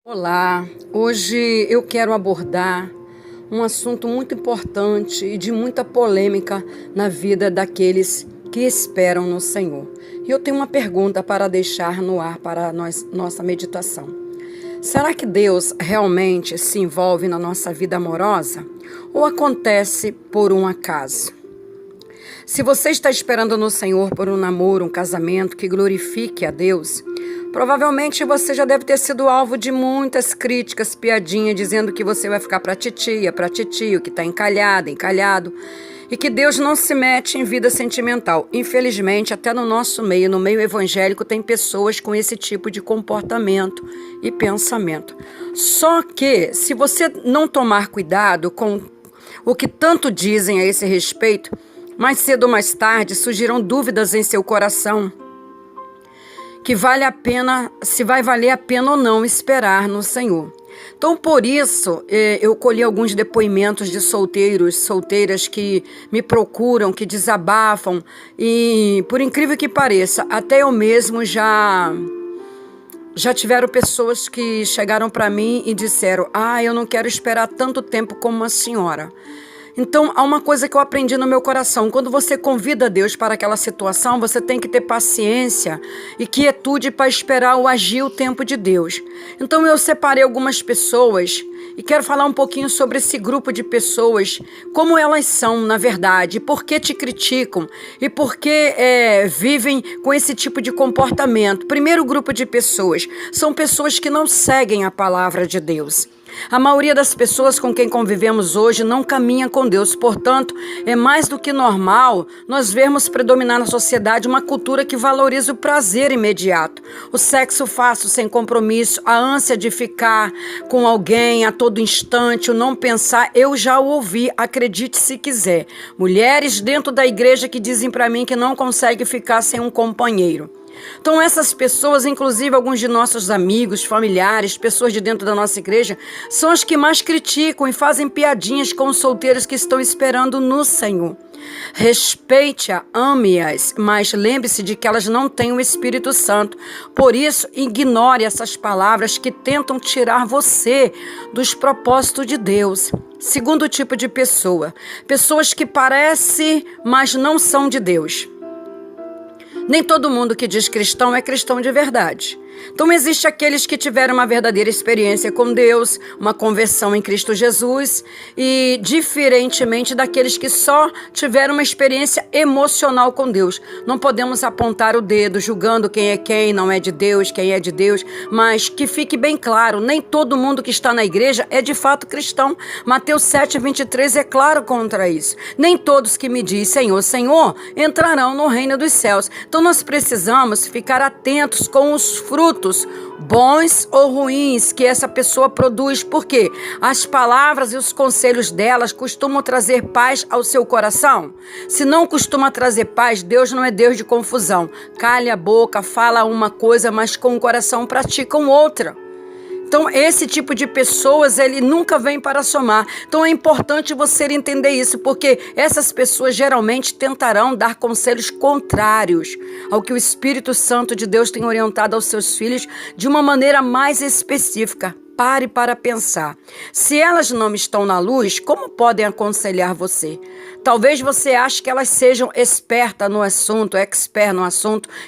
Olá, hoje eu quero abordar um assunto muito importante e de muita polêmica na vida daqueles que esperam no Senhor. E eu tenho uma pergunta para deixar no ar para nossa meditação. Será que Deus realmente se envolve na nossa vida amorosa ou acontece por um acaso? Se você está esperando no Senhor por um namoro, um casamento que glorifique a Deus, provavelmente você já deve ter sido alvo de muitas críticas, piadinha, dizendo que você vai ficar para titia, para titio, que está encalhado, e que Deus não se mete em vida sentimental. Infelizmente, até no nosso meio, no meio evangélico, tem pessoas com esse tipo de comportamento e pensamento. Só que, se você não tomar cuidado com o que tanto dizem a esse respeito, mais cedo ou mais tarde surgirão dúvidas em seu coração que vale a pena, se vai valer a pena ou não esperar no Senhor. Então, por isso, eu colhi alguns depoimentos de solteiras que me procuram, que desabafam, e por incrível que pareça, até eu mesmo já tiveram pessoas que chegaram para mim e disseram: eu não quero esperar tanto tempo como a senhora. Então, há uma coisa que eu aprendi no meu coração. Quando você convida Deus para aquela situação, você tem que ter paciência e quietude para esperar o agir o tempo de Deus. Então, eu separei algumas pessoas e quero falar um pouquinho sobre esse grupo de pessoas, como elas são, na verdade, por que te criticam e por que vivem com esse tipo de comportamento. Primeiro grupo de pessoas são pessoas que não seguem a palavra de Deus. A maioria das pessoas com quem convivemos hoje não caminha com Deus, portanto, é mais do que normal nós vermos predominar na sociedade uma cultura que valoriza o prazer imediato, o sexo fácil, sem compromisso, a ânsia de ficar com alguém a todo instante, o não pensar. Eu já o ouvi, acredite se quiser. Mulheres dentro da igreja que dizem para mim que não conseguem ficar sem um companheiro. Então essas pessoas, inclusive alguns de nossos amigos, familiares, pessoas de dentro da nossa igreja, são as que mais criticam e fazem piadinhas com os solteiros que estão esperando no Senhor. Respeite-a, ame-as, mas lembre-se de que elas não têm o Espírito Santo. Por isso, ignore essas palavras que tentam tirar você dos propósitos de Deus. Segundo tipo de pessoa, pessoas que parecem, mas não são de Deus. Nem todo mundo que diz cristão é cristão de verdade. Então, existe aqueles que tiveram uma verdadeira experiência com Deus, uma conversão em Cristo Jesus, e diferentemente daqueles que só tiveram uma experiência emocional com Deus. Não podemos apontar o dedo julgando quem é quem, não é de Deus, quem é de Deus, mas que fique bem claro, nem todo mundo que está na igreja é de fato cristão. Mateus 7:23 é claro contra isso. Nem todos que me dizem Senhor, Senhor, entrarão no reino dos céus. Então, nós precisamos ficar atentos com os frutos, bons ou ruins, que essa pessoa produz, porque as palavras e os conselhos delas costumam trazer paz ao seu coração. Se não costuma trazer paz, Deus não é Deus de confusão. Cale a boca, fala uma coisa, mas com o coração praticam outra. Então, esse tipo de pessoas, ele nunca vem para somar. Então, é importante você entender isso, porque essas pessoas geralmente tentarão dar conselhos contrários ao que o Espírito Santo de Deus tem orientado aos seus filhos de uma maneira mais específica. Pare para pensar. Se elas não estão na luz, como podem aconselhar você? Talvez você ache que elas sejam expert no assunto,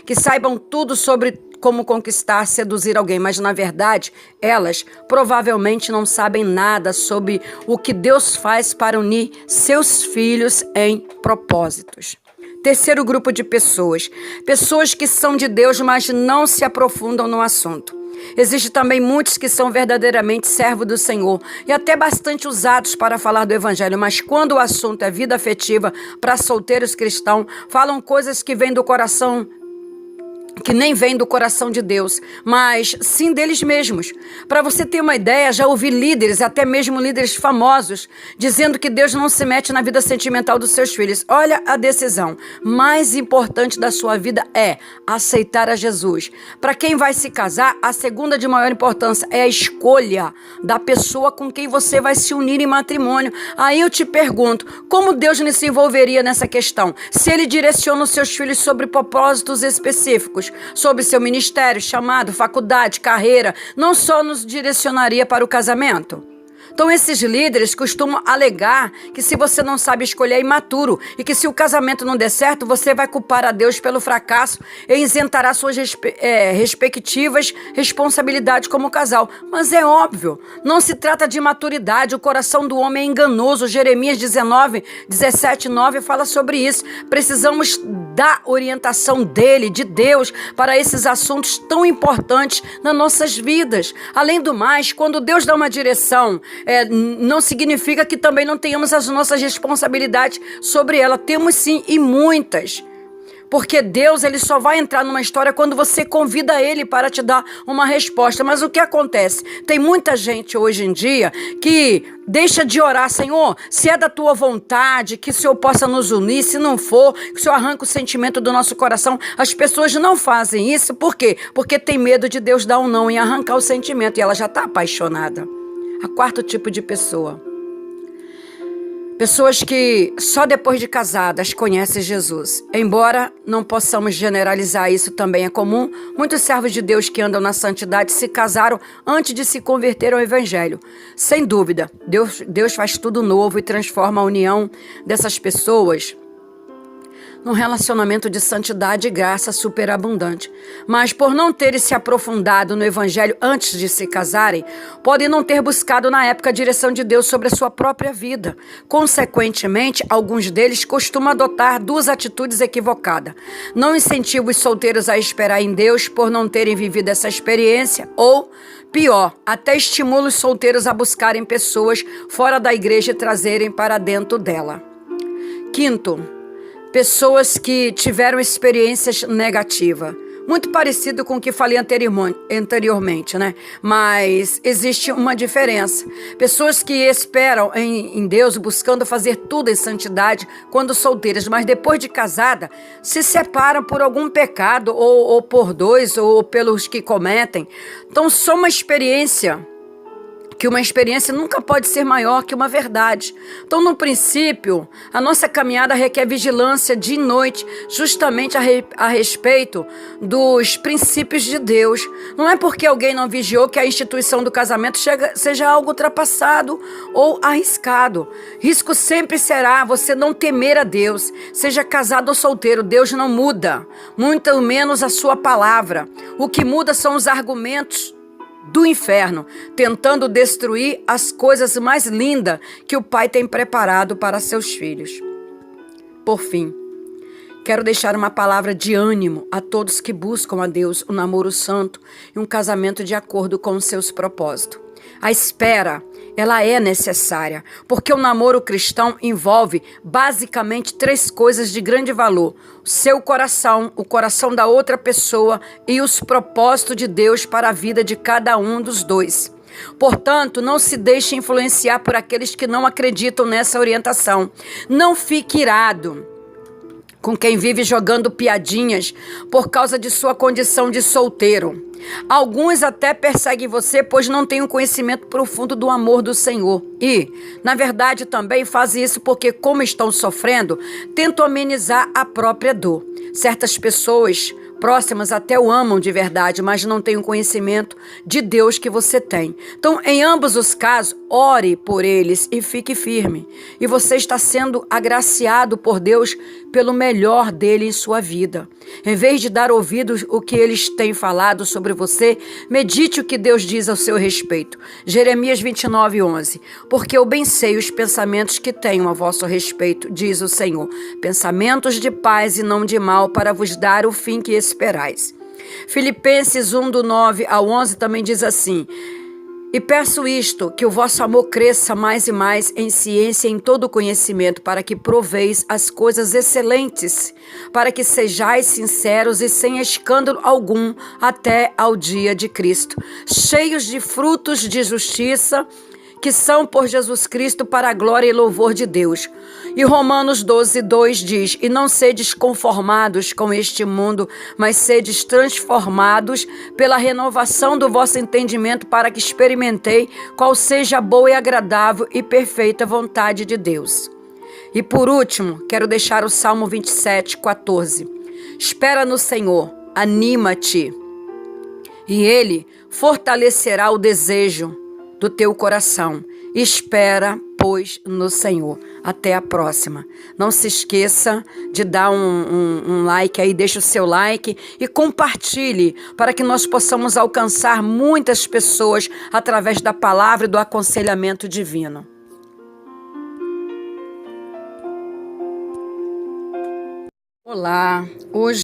que saibam tudo sobre como conquistar, seduzir alguém, mas na verdade, elas provavelmente não sabem nada sobre o que Deus faz para unir seus filhos em propósitos. Terceiro grupo de pessoas que são de Deus, mas não se aprofundam no assunto. Existem também muitos que são verdadeiramente servos do Senhor e até bastante usados para falar do Evangelho, mas quando o assunto é vida afetiva para solteiros cristãos, falam coisas que vêm do coração, que nem vem do coração de Deus, mas sim deles mesmos. Para você ter uma ideia, já ouvi líderes, até mesmo líderes famosos, dizendo que Deus não se mete na vida sentimental dos seus filhos. Olha a decisão mais importante da sua vida é aceitar a Jesus. Para quem vai se casar, a segunda de maior importância é a escolha da pessoa com quem você vai se unir em matrimônio. Aí eu te pergunto, como Deus se envolveria nessa questão? Se Ele direciona os seus filhos sobre propósitos específicos, Deus sobre seu ministério, chamado, faculdade, carreira, não só nos direcionaria para o casamento? Então esses líderes costumam alegar que se você não sabe escolher é imaturo e que se o casamento não der certo, você vai culpar a Deus pelo fracasso e isentará suas respectivas responsabilidades como casal. Mas é óbvio, não se trata de imaturidade, o coração do homem é enganoso. Jeremias 19, 17, 9 fala sobre isso. Precisamos da orientação dele, de Deus, para esses assuntos tão importantes nas nossas vidas. Além do mais, quando Deus dá uma direção, não significa que também não tenhamos as nossas responsabilidades sobre ela. Temos sim, e muitas. Porque Deus, ele só vai entrar numa história quando você convida ele para te dar uma resposta. Mas o que acontece? Tem muita gente hoje em dia que deixa de orar: Senhor, se é da tua vontade, que o Senhor possa nos unir. Se não for, que o Senhor arranque o sentimento do nosso coração. As pessoas não fazem isso. Por quê? Porque tem medo de Deus dar um não e arrancar o sentimento. E ela já está apaixonada. A quarto tipo de pessoa. Pessoas que só depois de casadas conhecem Jesus. Embora não possamos generalizar, isso também é comum. Muitos servos de Deus que andam na santidade se casaram antes de se converter ao Evangelho. Sem dúvida, Deus faz tudo novo e transforma a união dessas pessoas num relacionamento de santidade e graça superabundante. Mas por não terem se aprofundado no Evangelho antes de se casarem, podem não ter buscado na época a direção de Deus sobre a sua própria vida. Consequentemente, alguns deles costumam adotar duas atitudes equivocadas. Não incentivam os solteiros a esperar em Deus por não terem vivido essa experiência, ou, pior, até estimulam os solteiros a buscarem pessoas fora da igreja e trazerem para dentro dela. Quinto, pessoas que tiveram experiências negativas. Muito parecido com o que falei anteriormente, né? Mas existe uma diferença. Pessoas que esperam em Deus, buscando fazer tudo em santidade quando solteiras, mas depois de casada, se separam por algum pecado, ou por dois, ou pelos que cometem. Então, só uma experiência nunca pode ser maior que uma verdade. Então, no princípio, a nossa caminhada requer vigilância dia e noite, justamente a respeito dos princípios de Deus. Não é porque alguém não vigiou que a instituição do casamento seja algo ultrapassado ou arriscado. Risco sempre será você não temer a Deus. Seja casado ou solteiro, Deus não muda, muito menos a sua palavra. O que muda são os argumentos do inferno, tentando destruir as coisas mais lindas que o Pai tem preparado para seus filhos. Por fim, quero deixar uma palavra de ânimo a todos que buscam a Deus um namoro santo e um casamento de acordo com os seus propósitos. A espera, ela é necessária, porque o namoro cristão envolve basicamente 3 coisas de grande valor: o seu coração, o coração da outra pessoa e os propósitos de Deus para a vida de cada um dos dois. Portanto, não se deixe influenciar por aqueles que não acreditam nessa orientação. Não fique irado com quem vive jogando piadinhas por causa de sua condição de solteiro. Alguns até perseguem você, pois não têm um conhecimento profundo do amor do Senhor. E, na verdade, também fazem isso porque, como estão sofrendo, tentam amenizar a própria dor. Certas pessoas próximas até o amam de verdade, mas não têm o conhecimento de Deus que você tem. Então, em ambos os casos, ore por eles e fique firme. E você está sendo agraciado por Deus pelo melhor dele em sua vida. Em vez de dar ouvidos ao que eles têm falado sobre você, medite o que Deus diz ao seu respeito. Jeremias 29, 11. Porque eu bem sei os pensamentos que tenho a vosso respeito, diz o Senhor. Pensamentos de paz e não de mal, para vos dar o fim que esperais. Filipenses 1, do 9 ao 11 também diz assim: e peço isto, que o vosso amor cresça mais e mais em ciência e em todo conhecimento, para que proveis as coisas excelentes, para que sejais sinceros e sem escândalo algum até ao dia de Cristo, cheios de frutos de justiça, que são por Jesus Cristo para a glória e louvor de Deus. E Romanos 12, 2 diz: e não sedes conformados com este mundo, mas sedes transformados pela renovação do vosso entendimento, para que experimentei qual seja a boa e agradável e perfeita vontade de Deus. E por último, quero deixar o Salmo 27, 14. Espera no Senhor, anima-te, e Ele fortalecerá o desejo do teu coração. Espera, pois, no Senhor. Até a próxima. Não se esqueça de dar um like aí, deixa o seu like e compartilhe para que nós possamos alcançar muitas pessoas através da palavra e do aconselhamento divino. Olá, hoje